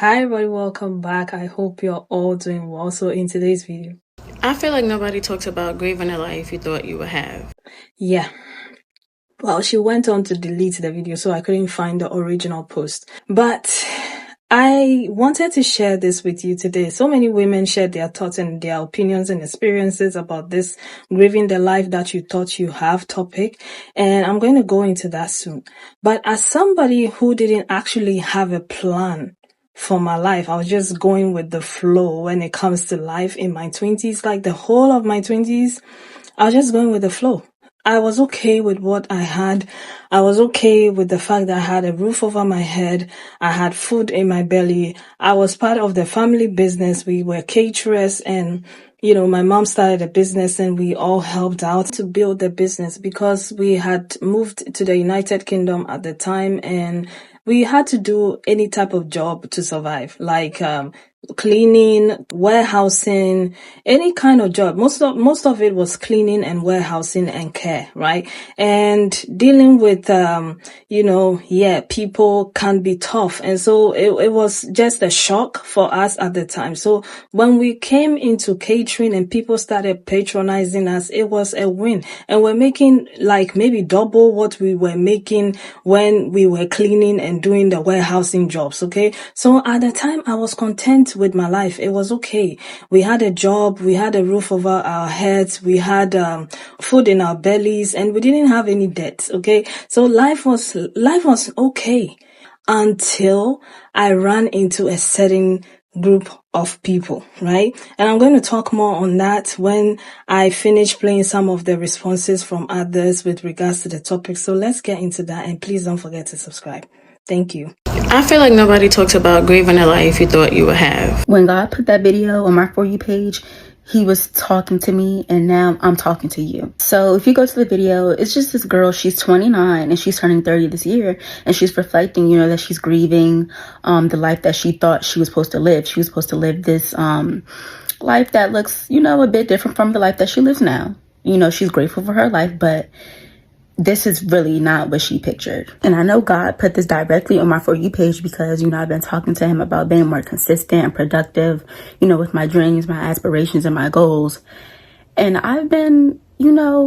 Hi everybody, welcome back. I hope you're all doing well. So in today's video, I feel like nobody talks about grieving a life you thought you would have. yeah. Well, she went on to delete the video, so I couldn't find the original post. But I wanted to share this with you today. So many women shared their thoughts and their opinions and experiences about this grieving the life that you thought you have topic. And I'm going to go into that soon. But as somebody who didn't actually have a plan for my life, I was just going with the flow when it comes to life in my 20s, like the whole of my 20s. I was just going with the flow. I was okay with what I had. I was okay with the fact that I had a roof over my head. I had food in my belly. I was part of the family business. We were caterers and my mom started a business and we all helped out to build the business because we had moved to the United Kingdom at the time and we had to do any type of job to survive, like cleaning, warehousing, any kind of job. Most of it was cleaning and warehousing and care, right? And dealing with people can be tough. And so it was just a shock for us at the time. So when we came into catering and people started patronizing us, it was a win. And we're making like maybe double what we were making when we were cleaning and doing the warehousing jobs, okay? So at the time I was content with my life. It was okay. We had a job, we had a roof over our heads, we had food in our bellies, and we didn't have any debts, okay? So life was okay until I ran into a certain group of people, right? And I'm going to talk more on that when I finish playing some of the responses from others with regards to the topic. So let's get into that, and please don't forget to subscribe. Thank you. I feel like nobody talks about grieving a life you thought you would have. When God put that video on my For You page, he was talking to me, and now I'm talking to you. So if you go to the video, it's just this girl. She's 29 and she's turning 30 this year, and she's reflecting, that she's grieving the life that she thought she was supposed to live. She was supposed to live this life that looks, a bit different from the life that she lives now. She's grateful for her life, but this is really not what she pictured. And I know God put this directly on my For You page because, I've been talking to him about being more consistent and productive, with my dreams, my aspirations, and my goals. And I've been,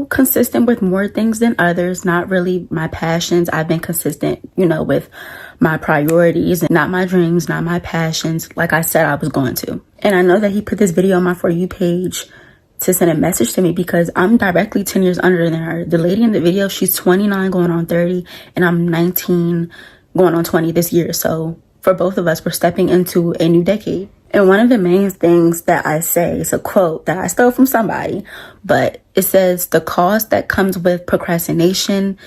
consistent with more things than others, not really my passions. I've been consistent, with my priorities and not my dreams, not my passions, like I said I was going to. And I know that he put this video on my For You page to send a message to me because I'm directly 10 years under than her. The lady in the video, she's 29 going on 30, and I'm 19 going on 20 this year. So for both of us, we're stepping into a new decade. And one of the main things that I say is a quote that I stole from somebody, but it says the cost that comes with procrastination,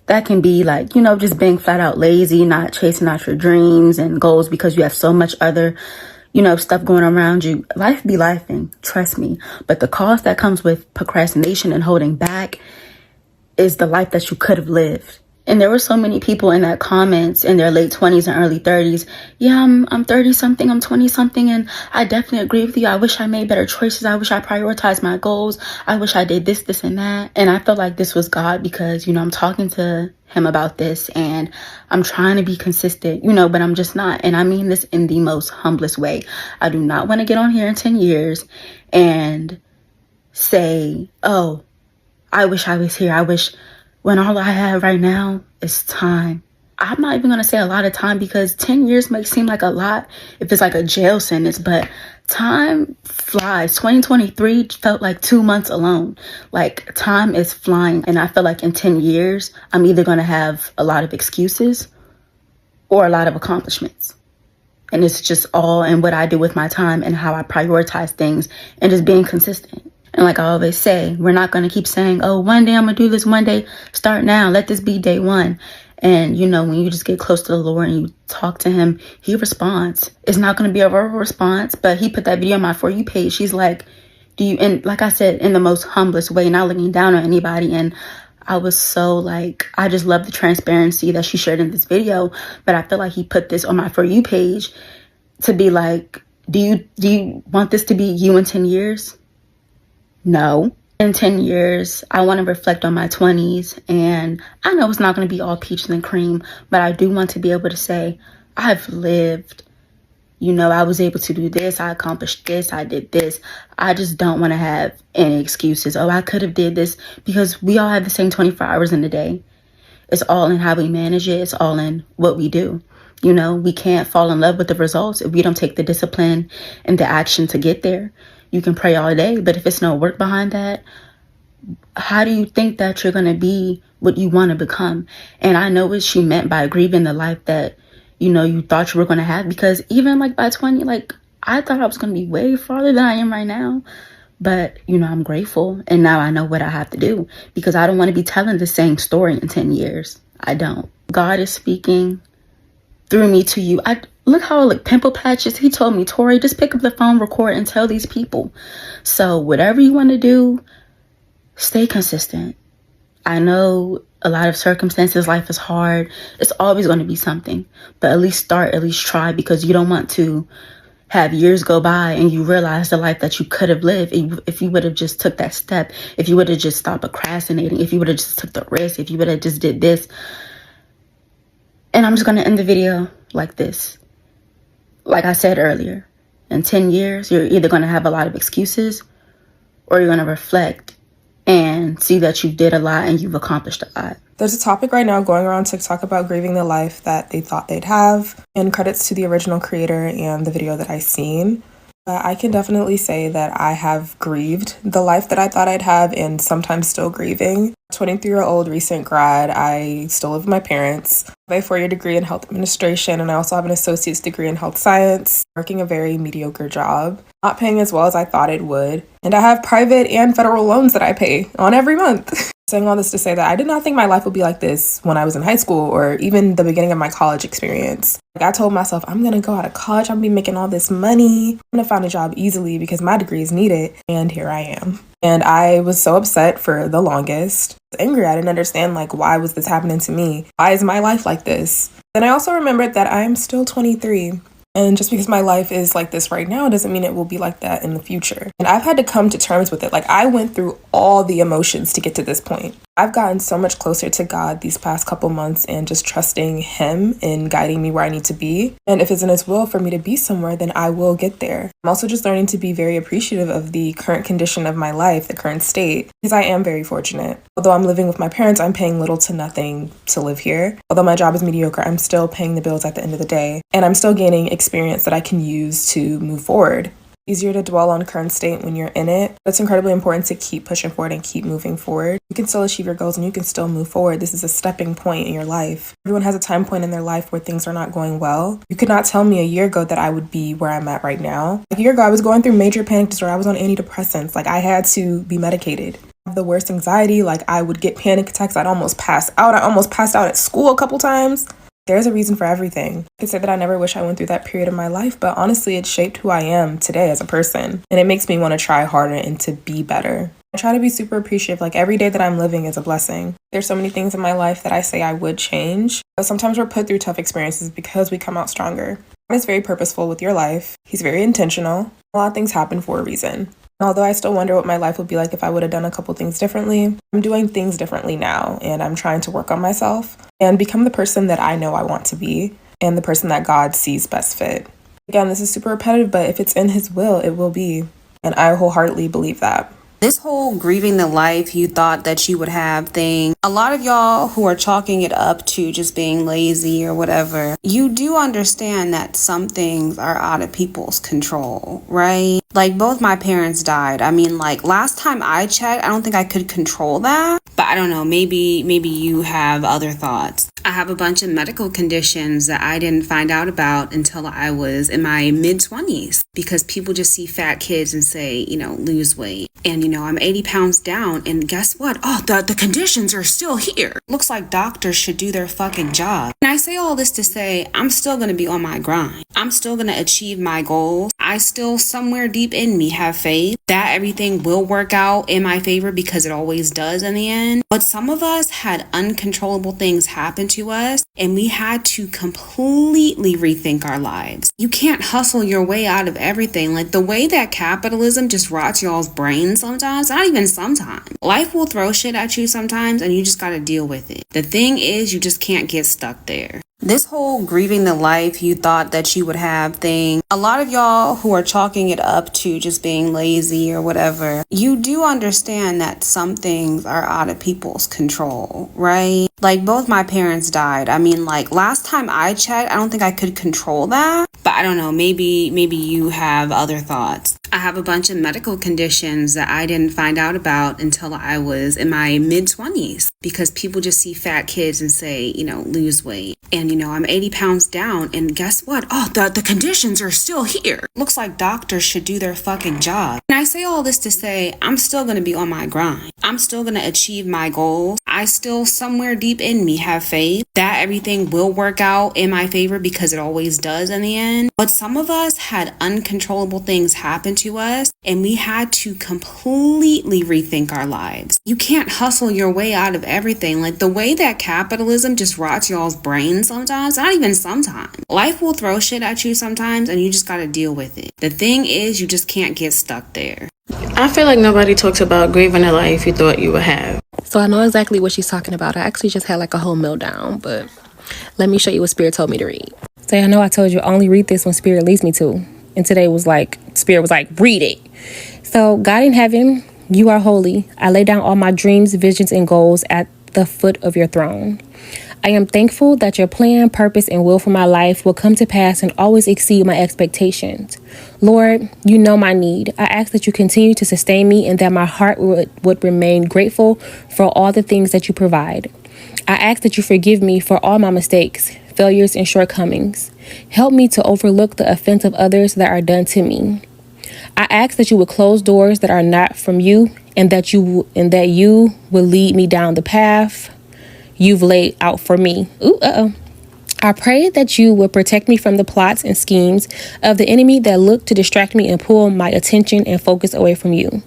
that can be like, just being flat out lazy, not chasing out your dreams and goals because you have so much other stuff going around you. Life be lifing, trust me. But the cost that comes with procrastination and holding back is the life that you could have lived. And there were so many people in that comments in their late 20s and early 30s. Yeah, I'm 30 something, I'm 20 something, and I definitely agree with you. I wish I made better choices. I wish I prioritized my goals. I wish I did this, and that. And I felt like this was God because, I'm talking to him about this and I'm trying to be consistent, but I'm just not. And I mean this in the most humblest way. I do not want to get on here in 10 years and say, oh, I wish I was here. I wish, when all I have right now is time. I'm not even going to say a lot of time because 10 years may seem like a lot if it's like a jail sentence, but time flies. 2023 felt like 2 months alone. Like, time is flying. And I feel like in 10 years, I'm either going to have a lot of excuses or a lot of accomplishments. And it's just all in what I do with my time and how I prioritize things and just being consistent. And like I always say, we're not going to keep saying, oh, one day I'm going to do this, one day, start now, let this be day one. And, when you just get close to the Lord and you talk to him, he responds. It's not going to be a verbal response, but he put that video on my For You page. She's like, and like I said, in the most humblest way, not looking down on anybody. And I was so I just love the transparency that she shared in this video. But I feel like he put this on my For You page to be like, do you want this to be you in 10 years? No. In 10 years, I want to reflect on my 20s, and I know it's not going to be all peaches and cream, but I do want to be able to say I've lived You know, I was able to do this, I accomplished this, I did this. I just don't want to have any excuses. Oh, I could have did this, because we all have the same 24 hours in the day. It's all in how we manage it. It's all in what we do. You know, we can't fall in love with the results if we don't take the discipline and the action to get there. You can pray all day, but if it's no work behind that, how do you think that you're going to be what you want to become? And I know what she meant by grieving the life that, you know, you thought you were going to have, because even like by 20, like I thought I was going to be way farther than I am right now. But, you know, I'm grateful. And now I know what I have to do, because I don't want to be telling the same story in 10 years. I don't. God is speaking through me to you. Look how I look, pimple patches. He told me, Tori, just pick up the phone, record, and tell these people. So whatever you want to do, stay consistent. I know a lot of circumstances, life is hard. It's always going to be something. But at least start, at least try, because you don't want to have years go by and you realize the life that you could have lived if you would have just took that step, if you would have just stopped procrastinating, if you would have just took the risk, if you would have just did this. And I'm just going to end the video like this. Like I said earlier, in 10 years, you're either going to have a lot of excuses, or you're going to reflect and see that you did a lot and you've accomplished a lot. There's a topic right now going around TikTok about grieving the life that they thought they'd have, and credits to the original creator and the video that I seen. I can definitely say that I have grieved the life that I thought I'd have, and sometimes still grieving. 23-year-old recent grad, I still live with my parents. I have a 4-year degree in health administration, and I also have an associate's degree in health science, working a very mediocre job, not paying as well as I thought it would. And I have private and federal loans that I pay on every month. Saying all this to say that I did not think my life would be like this when I was in high school, or even the beginning of my college experience. Like, I told myself, I'm going to go out of college, I'm going to be making all this money, I'm going to find a job easily because my degree is needed. And here I am. And I was so upset for the longest. I was angry. I didn't understand, like, why was this happening to me? Why is my life like this? Then I also remembered that I'm still 23. And just because my life is like this right now doesn't mean it will be like that in the future. And I've had to come to terms with it. Like, I went through all the emotions to get to this point. I've gotten so much closer to God these past couple months, and just trusting Him in guiding me where I need to be. And if it's in His will for me to be somewhere, then I will get there. I'm also just learning to be very appreciative of the current condition of my life, the current state, because I am very fortunate. Although I'm living with my parents, I'm paying little to nothing to live here. Although my job is mediocre, I'm still paying the bills at the end of the day. And I'm still gaining experience that I can use to move forward. Easier to dwell on current state when you're in it. But it's incredibly important to keep pushing forward and keep moving forward. You can still achieve your goals and you can still move forward. This is a stepping point in your life. Everyone has a time point in their life where things are not going well. You could not tell me a year ago that I would be where I'm at right now. Like, a year ago, I was going through major panic disorder. I was on antidepressants. Like, I had to be medicated. I have the worst anxiety. Like, I would get panic attacks. I'd almost pass out. I almost passed out at school a couple times. There's a reason for everything. I could say that I never wish I went through that period of my life, but honestly, it shaped who I am today as a person. And it makes me want to try harder and to be better. I try to be super appreciative. Like, every day that I'm living is a blessing. There's so many things in my life that I say I would change. But sometimes we're put through tough experiences because we come out stronger. God is very purposeful with your life. He's very intentional. A lot of things happen for a reason. Although I still wonder what my life would be like if I would have done a couple things differently, I'm doing things differently now, and I'm trying to work on myself and become the person that I know I want to be and the person that God sees best fit. Again, this is super repetitive, but if it's in His will, it will be. And I wholeheartedly believe that. This whole grieving the life you thought that you would have thing, a lot of y'all who are chalking it up to just being lazy or whatever, you do understand that some things are out of people's control, right? Like, both my parents died. I mean, like, last time I checked, I don't think I could control that. But I don't know, maybe you have other thoughts. I have a bunch of medical conditions that I didn't find out about until I was in my mid-20s, because people just see fat kids and say, lose weight. And, I'm 80 pounds down, and guess what? Oh, the conditions are still here. Looks like doctors should do their fucking job. And I say all this to say, I'm still going to be on my grind. I'm still going to achieve my goals. I still, somewhere deep in me, have faith that everything will work out in my favor, because it always does in the end. But some of us had uncontrollable things happen to us, and we had to completely rethink our lives. You can't hustle your way out of everything. Like, the way that capitalism just rots y'all's brains sometimes, not even sometimes. Life will throw shit at you sometimes, and you just gotta deal with it. The thing is, you just can't get stuck there. This whole grieving the life you thought that you would have thing, a lot of y'all who are chalking it up to just being lazy or whatever, you do understand that some things are out of people's control, right? Like both my parents died. I mean, like last time I checked, I don't think I could control that. But I don't know, maybe you have other thoughts. I have a bunch of medical conditions that I didn't find out about until I was in my mid-20s because people just see fat kids and say, lose weight. And, I'm 80 pounds down and guess what? Oh, the conditions are still here. Looks like doctors should do their fucking job. And I say all this to say I'm still going to be on my grind. I'm still going to achieve my goals. I still somewhere deep in me have faith that everything will work out in my favor because it always does in the end. But some of us had uncontrollable things happen to us and we had to completely rethink our lives. You can't hustle your way out of everything. Like the way that capitalism just rots y'all's brains sometimes, not even sometimes. Life will throw shit at you sometimes and you just gotta deal with it. The thing is, you just can't get stuck there. I feel like nobody talks about grieving the life you thought you would have. So I know exactly what she's talking about. I actually just had like a whole meltdown, but let me show you what Spirit told me to read. So I know I told you only read this when Spirit leads me to. And today was like, Spirit was like, read it. So God in heaven, you are holy. I lay down all my dreams, visions, and goals at the foot of your throne. I am thankful that your plan, purpose, and will for my life will come to pass and always exceed my expectations. Lord, you know my need. I ask that you continue to sustain me and that my heart would remain grateful for all the things that you provide. I ask that you forgive me for all my mistakes, failures, and shortcomings. Help me to overlook the offense of others that are done to me. I ask that you would close doors that are not from you and that you will lead me down the path you've laid out for me. I pray that you will protect me from the plots and schemes of the enemy that look to distract me and pull my attention and focus away from you.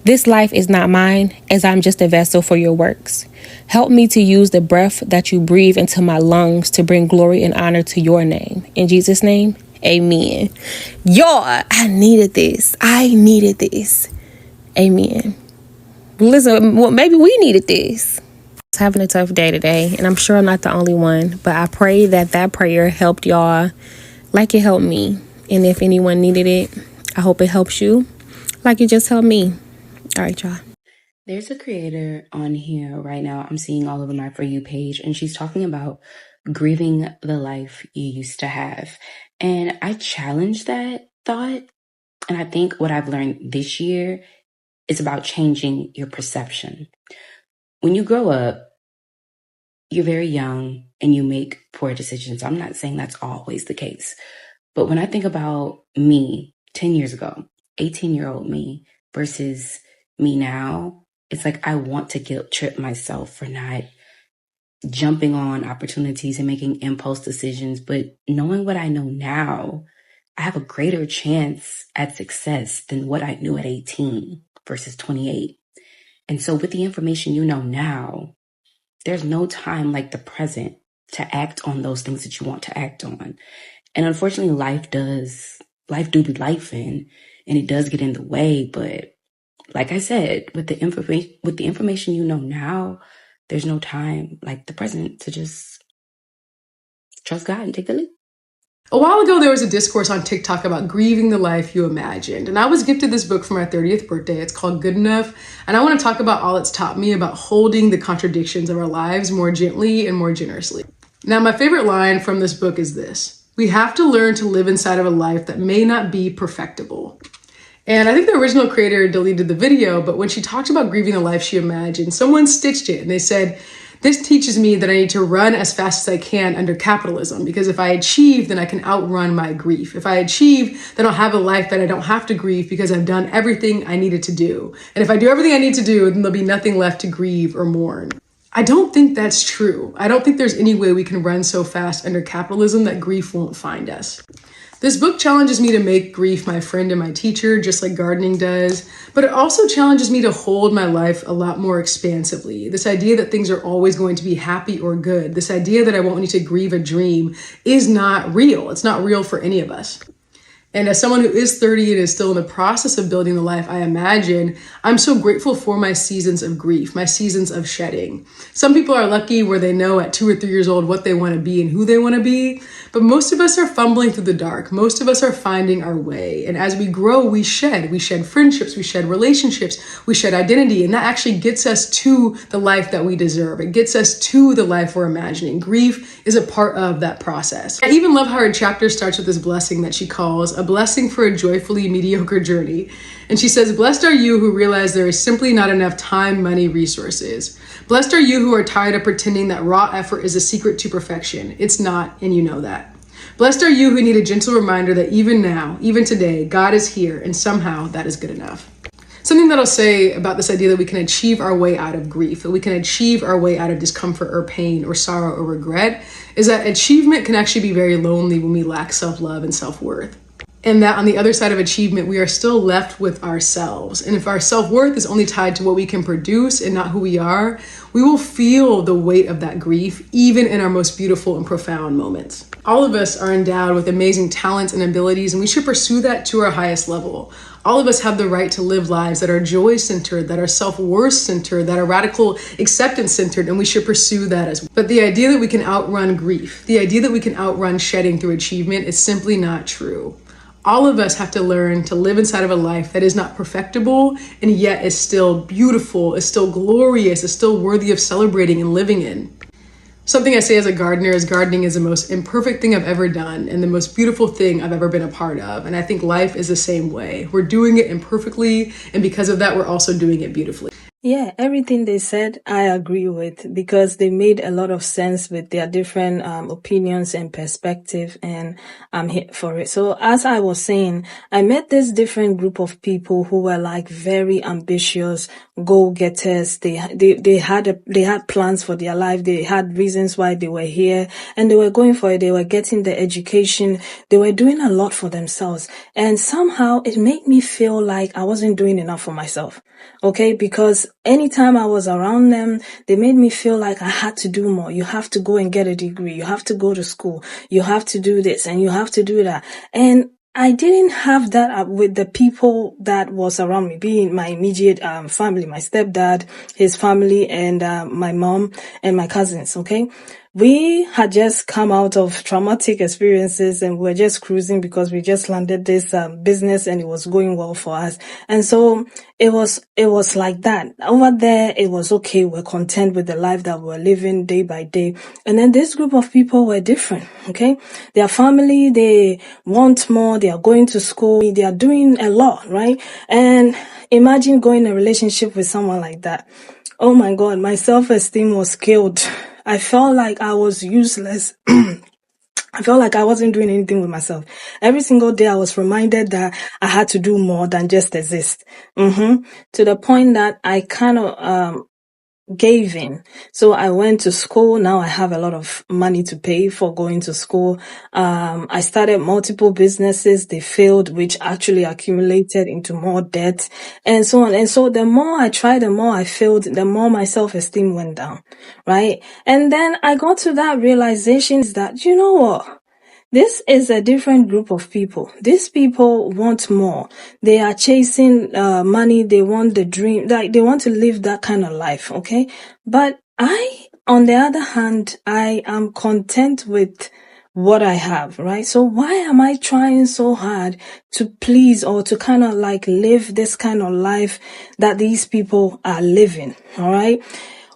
This life is not mine, as I'm just a vessel for your works. Help me to use the breath that you breathe into my lungs to bring glory and honor to your name. In Jesus' name, amen. Y'all, I needed this. Amen. Listen, well, maybe we needed this. Having a tough day today, and I'm sure I'm not the only one, but I pray that prayer helped y'all like it helped me. And if anyone needed it, I hope it helps you like it just helped me. All right, y'all. There's a creator on here right now I'm seeing all over my For You page, and she's talking about grieving the life you used to have. And I challenge that thought. And I think what I've learned this year is about changing your perception. When you grow up, you're very young and you make poor decisions. I'm not saying that's always the case. But when I think about me 10 years ago, 18-year-old me versus me now, it's like I want to guilt trip myself for not jumping on opportunities and making impulse decisions. But knowing what I know now, I have a greater chance at success than what I knew at 18 versus 28. And so with the information you know now, there's no time like the present to act on those things that you want to act on. And unfortunately, life do be life and it does get in the way. But like I said, with the information you know now, there's no time like the present to just trust God and take the leap. A while ago, there was a discourse on TikTok about grieving the life you imagined. And I was gifted this book for my 30th birthday. It's called Good Enough. And I want to talk about all it's taught me about holding the contradictions of our lives more gently and more generously. Now, my favorite line from this book is this: we have to learn to live inside of a life that may not be perfectible. And I think the original creator deleted the video, but when she talked about grieving the life she imagined, someone stitched it and they said, this teaches me that I need to run as fast as I can under capitalism, because if I achieve, then I can outrun my grief. If I achieve, then I'll have a life that I don't have to grieve because I've done everything I needed to do. And if I do everything I need to do, then there'll be nothing left to grieve or mourn. I don't think that's true. I don't think there's any way we can run so fast under capitalism that grief won't find us. This book challenges me to make grief my friend and my teacher, just like gardening does, but it also challenges me to hold my life a lot more expansively. This idea that things are always going to be happy or good, this idea that I won't need to grieve a dream is not real. It's not real for any of us. And as someone who is 30 and is still in the process of building the life I imagine, I'm so grateful for my seasons of grief, my seasons of shedding. Some people are lucky where they know at 2 or 3 years old what they want to be and who they want to be. But most of us are fumbling through the dark. Most of us are finding our way. And as we grow, we shed. We shed friendships, we shed relationships, we shed identity. And that actually gets us to the life that we deserve. It gets us to the life we're imagining. Grief is a part of that process. I even love how her chapter starts with this blessing that she calls a blessing for a joyfully mediocre journey. And she says, "Blessed are you who realize there is simply not enough time, money, resources. Blessed are you who are tired of pretending that raw effort is a secret to perfection. It's not, and you know that. Blessed are you who need a gentle reminder that even now, even today, God is here, and somehow that is good enough." Something that I'll say about this idea that we can achieve our way out of grief, that we can achieve our way out of discomfort or pain or sorrow or regret, is that achievement can actually be very lonely when we lack self-love and self-worth. And that on the other side of achievement, we are still left with ourselves. And if our self-worth is only tied to what we can produce and not who we are, we will feel the weight of that grief, even in our most beautiful and profound moments. All of us are endowed with amazing talents and abilities, and we should pursue that to our highest level. All of us have the right to live lives that are joy-centered, that are self-worth-centered, that are radical acceptance-centered, and we should pursue that as well. But the idea that we can outrun grief, the idea that we can outrun shedding through achievement is simply not true. All of us have to learn to live inside of a life that is not perfectible and yet is still beautiful, is still glorious, is still worthy of celebrating and living in. Something I say as a gardener is gardening is the most imperfect thing I've ever done and the most beautiful thing I've ever been a part of. And I think life is the same way. We're doing it imperfectly, and because of that, we're also doing it beautifully. Yeah, everything they said, I agree with, because they made a lot of sense with their different opinions and perspective, and I'm here for it. So as I was saying, I met this different group of people who were like very ambitious, go-getters. They had plans for their life. They had reasons why they were here, and they were going for it. They were getting the education. They were doing a lot for themselves, and somehow it made me feel like I wasn't doing enough for myself. Okay, because anytime I was around them, they made me feel like I had to do more. You have to go and get a degree. You have to go to school. You have to do this and you have to do that. And I didn't have that with the people that was around me, being my immediate family, my stepdad, his family, and my mom and my cousins, okay? We had just come out of traumatic experiences and we're just cruising because we just landed this business and it was going well for us. And so it was like that. Over there, it was okay. We're content with the life that we're living day by day. And then this group of people were different, okay? Their family, they want more. They are going to school. They are doing a lot, right? And imagine going in a relationship with someone like that. Oh my God, my self-esteem was killed. I felt like I was useless. I felt like I wasn't doing anything with myself. Every single day I was reminded that I had to do more than just exist. To the point that I kind of gave in. So I went to school. Now I have a lot of money to pay for going to school. I started multiple businesses. They failed, which actually accumulated into more debt and so on. And so the more I tried, the more I failed, the more my self-esteem went down, right? And then I got to that realization that, you know what? This is a different group of people. These people want more. They are chasing money. They want the dream. Like they want to live that kind of life, okay? But on the other hand, I am content with what I have, right? So why am I trying so hard to please or to kind of like live this kind of life that these people are living, all right?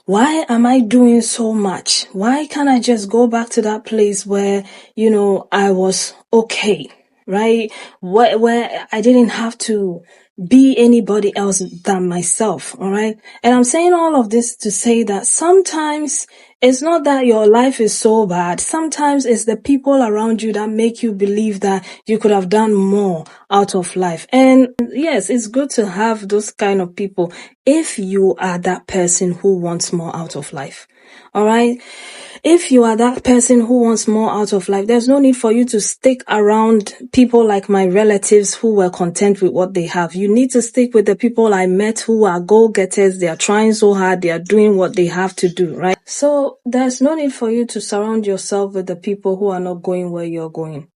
Why am I doing so much? Why can't I just go back to that place where, I was okay, right? Where I didn't have to be anybody else than myself, all right? And I'm saying all of this to say that sometimes it's not that your life is so bad. Sometimes it's the people around you that make you believe that you could have done more out of life. And yes, it's good to have those kind of people if you are that person who wants more out of life. All right. If you are that person who wants more out of life, there's no need for you to stick around people like my relatives who were content with what they have. You need to stick with the people I met who are go-getters. They are trying so hard. They are doing what they have to do, right? So there's no need for you to surround yourself with the people who are not going where you're going.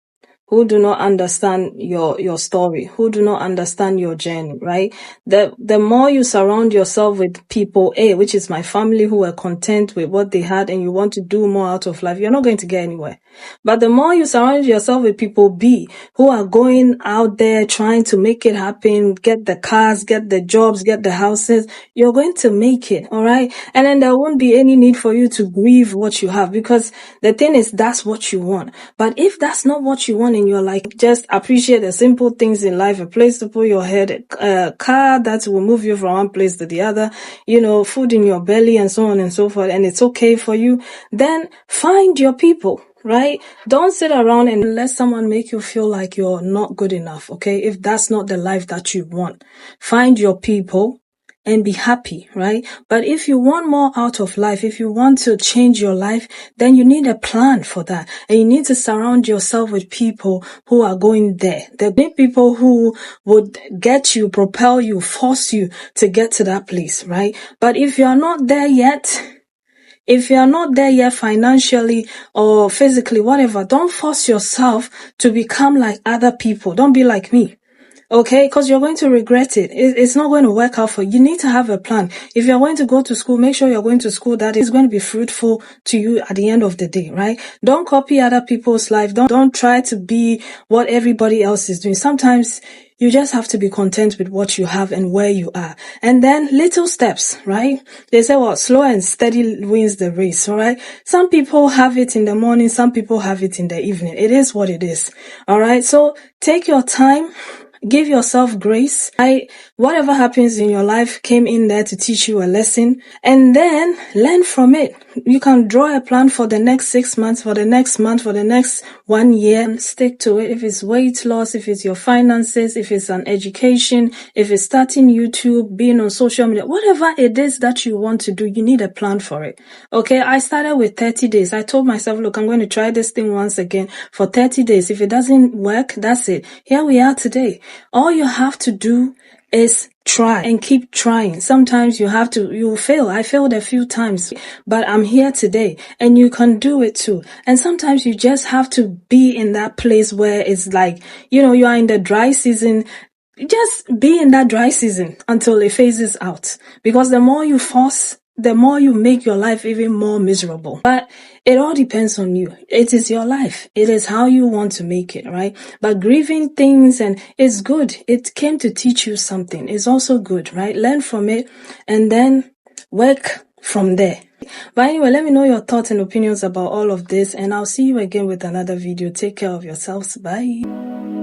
who do not understand your story, who do not understand your journey, right? The more you surround yourself with people, A, which is my family, who are content with what they had and you want to do more out of life, you're not going to get anywhere. But the more you surround yourself with people, B, who are going out there trying to make it happen, get the cars, get the jobs, get the houses, you're going to make it, all right? And then there won't be any need for you to grieve what you have, because the thing is, that's what you want. But if that's not what you want in your life, just appreciate the simple things in life: a place to put your head, a car that will move you from one place to the other, food in your belly, and so on and so forth, and it's okay for you. Then find your people, right? Don't sit around and let someone make you feel like you're not good enough, okay? If that's not the life that you want, find your people and be happy, right? But if you want more out of life, if you want to change your life, then you need a plan for that. And you need to surround yourself with people who are going there. There are people who would get you, propel you, force you to get to that place, right? But if you are not there yet, financially or physically, whatever, don't force yourself to become like other people. Don't be like me. Okay, because you're going to regret it. It's not going to work out for you. You need to have a plan. If you're going to go to school, make sure you're going to school that is going to be fruitful to you at the end of the day, right? Don't copy other people's life. Don't try to be what everybody else is doing. Sometimes you just have to be content with what you have and where you are. And then little steps, right? They say, well, slow and steady wins the race, all right? Some people have it in the morning. Some people have it in the evening. It is what it is, all right? So take your time. Give yourself grace. Whatever happens in your life came in there to teach you a lesson, and then learn from it. You can draw a plan for the next 6 months, for the next month, for the next 1 year, and stick to it. If it's weight loss, if it's your finances, if it's an education, if it's starting YouTube, being on social media, whatever it is that you want to do, you need a plan for it. Okay, I started with 30 days. I told myself, look, I'm going to try this thing once again for 30 days. If it doesn't work, that's it. Here we are today. All you have to do is try and keep trying. Sometimes you'll fail. I failed a few times, but I'm here today, and you can do it too. And sometimes you just have to be in that place where it's like, you are in the dry season. Just be in that dry season until it phases out, because the more you force, the more you make your life even more miserable. But it all depends on you. It is your life. It is how you want to make it, right? But grieving things, and it's good. It came to teach you something. It's also good, right? Learn from it and then work from there. But anyway, let me know your thoughts and opinions about all of this, and I'll see you again with another video. Take care of yourselves. Bye.